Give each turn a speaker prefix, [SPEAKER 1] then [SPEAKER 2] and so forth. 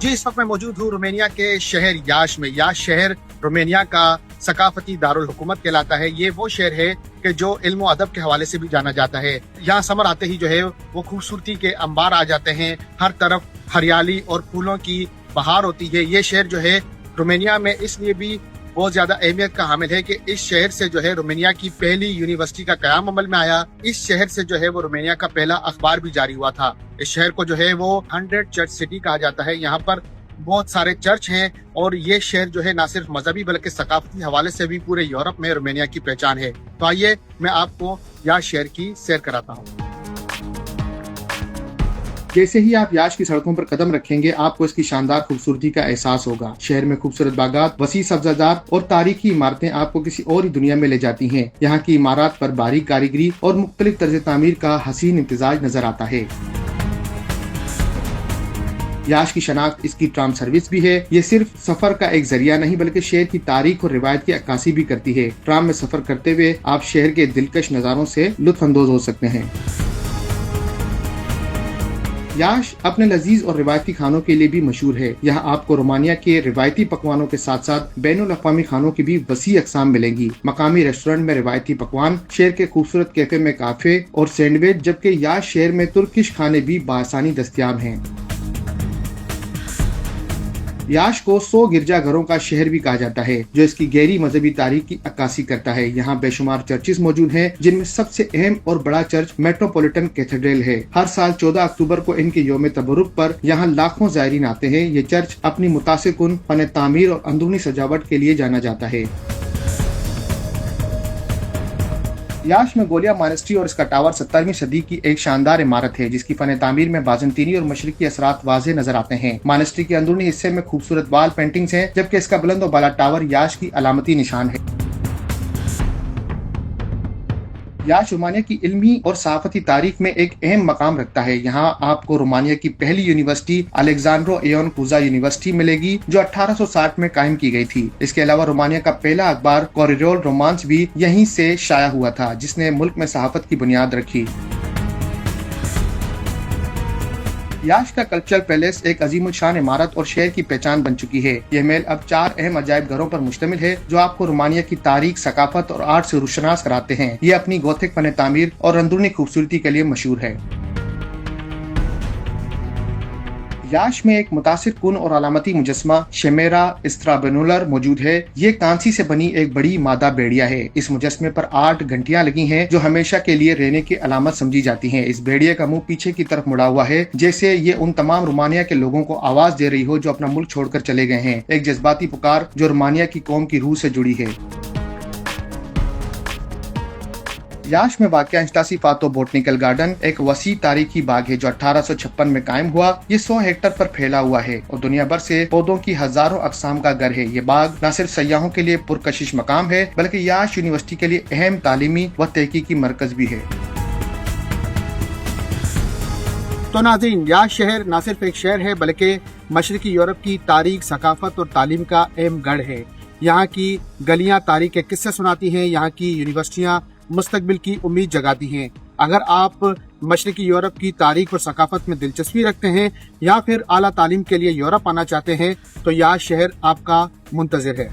[SPEAKER 1] जी, इस वक्त मैं मौजूद हूँ रोमेनिया के शहर याश में। याश शहर रोमेनिया का सकाफती दारुल हुकूमत कहलाता है। ये वो शहर है कि जो इल्म और अदब के हवाले से भी जाना जाता है। यहाँ समर आते ही जो है वो खूबसूरती के अंबार आ जाते हैं। हर तरफ हरियाली और फूलों की बहार होती है। ये शहर जो है रोमेनिया में इसलिए भी बहुत ज्यादा अहमियत का हामिल है कि इस शहर से जो है रोमेनिया की पहली यूनिवर्सिटी का कयाम अमल में आया। इस शहर से जो है वो रोमेनिया का पहला अखबार भी जारी हुआ था। इस शहर को जो है वो 100 चर्च सिटी कहा जाता है। यहाँ पर बहुत सारे चर्च हैं और ये शहर जो है ना सिर्फ मजहबी बल्कि सकाफती हवाले से भी पूरे यूरोप में रोमेनिया की पहचान है। तो आइए मैं आपको यहाँ शहर की सैर कराता हूँ। जैसे ही आप याश की सड़कों पर कदम रखेंगे आपको इसकी शानदार खूबसूरती का एहसास होगा। शहर में खूबसूरत बागात, वसी सब्जादार और तारीखी इमारतें आपको किसी और ही दुनिया में ले जाती हैं। यहाँ की इमारत पर बारीक कारीगरी और मुख्तलिफ तर्ज तामीर का हसीन इम्तिजाज नजर आता है। याश की शनाख्त इसकी ट्राम सर्विस भी है। ये सिर्फ सफर का एक जरिया नहीं बल्कि शहर की तारीख और रिवायत की अक्कासी भी करती है। ट्राम में सफर करते हुए आप शहर के दिलकश नजारों से लुत्फ अंदोज हो सकते हैं। याश अपने लजीज और रिवायती खानों के लिए भी मशहूर है। यहाँ आपको रोमानिया के रिवायती पकवानों के साथ साथ बैनुल अक़वामी खानों की भी वसी अक़साम मिलेंगी। मकामी रेस्टोरेंट में रिवायती पकवान, शहर के खूबसूरत कैफे में काफे और सैंडविच, जबकि याश शहर में तुर्किश खाने भी बआसानी दस्तयाब हैं। याश को 100 गिरजाघरों का शहर भी कहा जाता है जो इसकी गहरी मजहबी तारीख की अक्कासी करता है। यहाँ बेशुमार चर्चिस मौजूद हैं जिनमें सबसे अहम और बड़ा चर्च मेट्रोपॉलिटन कैथेड्रल है। हर साल 14 अक्टूबर को इनके यौम तबरुक पर यहाँ लाखों ज़ायरीन आते हैं। ये चर्च अपनी मुतासिर कुन फन तामीर और अंदरूनी सजावट के लिए जाना जाता है। याश में गोलिया मॉनेस्ट्री और इसका टावर 17वीं सदी की एक शानदार इमारत है जिसकी फन तामीर में बाज़ंतीनी और मशरिकी असरात वाज़ेह नजर आते हैं। मॉनेस्ट्री के अंदरूनी हिस्से में खूबसूरत वाल पेंटिंग्स हैं जबकि इसका बुलंद और बाला टावर याश की अलामती निशान है। याश रोमानिया की इल्मी और सकाफती तारीख में एक अहम मकाम रखता है। यहाँ आपको रोमानिया की पहली यूनिवर्सिटी अलेक्जेंड्रो एयोन कुजा यूनिवर्सिटी मिलेगी जो 1860 में कायम की गई थी। इसके अलावा रोमानिया का पहला अखबार कॉरिडोर रोमांस भी यहीं से शाया हुआ था जिसने मुल्क में सहाफत की बुनियाद रखी। याश का कल्चरल पैलेस एक अजीमुशान इमारत और शहर की पहचान बन चुकी है। यह महल अब 4 अहम अजायब घरों पर मुश्तमिल है जो आपको रोमानिया की तारीख, सकाफत और आर्ट से रुशनास कराते हैं। ये अपनी गोथिक फन तामीर और अंदरूनी खूबसूरती के लिए मशहूर है। याश में एक मुतासिर कुन और अलामती मुजस्मा शेमेरा स्ट्राबेनुलर मौजूद है। ये कांसी से बनी एक बड़ी मादा भेड़िया है। इस मुजस्मे पर 8 घंटियां लगी हैं जो हमेशा के लिए रहने की अलामत समझी जाती हैं। इस भेड़िया का मुंह पीछे की तरफ मुड़ा हुआ है जैसे ये उन तमाम रोमानिया के लोगों को आवाज दे रही हो जो अपना मुल्क छोड़कर चले गए हैं। एक जज्बाती पुकार जो रोमानिया की कौम की रूह से जुड़ी है। याश में वाक़या इंस्टासी फातो बोटनिकल गार्डन एक वसी तारीखी बाग है जो 1856 में कायम हुआ। ये 100 हेक्टेयर पर फैला हुआ है और दुनिया भर से पौधों की हजारों अक़साम का घर है। ये बाग न सिर्फ सयाहों के लिए पुरकशिश मकाम है बल्कि याश यूनिवर्सिटी के लिए अहम तालीमी व तहकीकी मरकज भी है। तो नाज़रीन, याश शहर न सिर्फ एक शहर है बल्कि मशरकी यूरोप की तारीख, सकाफत और तालीम का अहम गढ़ है। यहाँ की गलियाँ तारीख के किस्से सुनाती हैं। यहाँ की यूनिवर्सिटियाँ मुस्तकबिल की उम्मीद जगाती हैं। अगर आप मशरकी यूरोप की तारीख और सकाफत में दिलचस्पी रखते हैं या फिर आला तालीम के लिए यूरोप आना चाहते हैं तो याश शहर आपका मुंतज़िर है।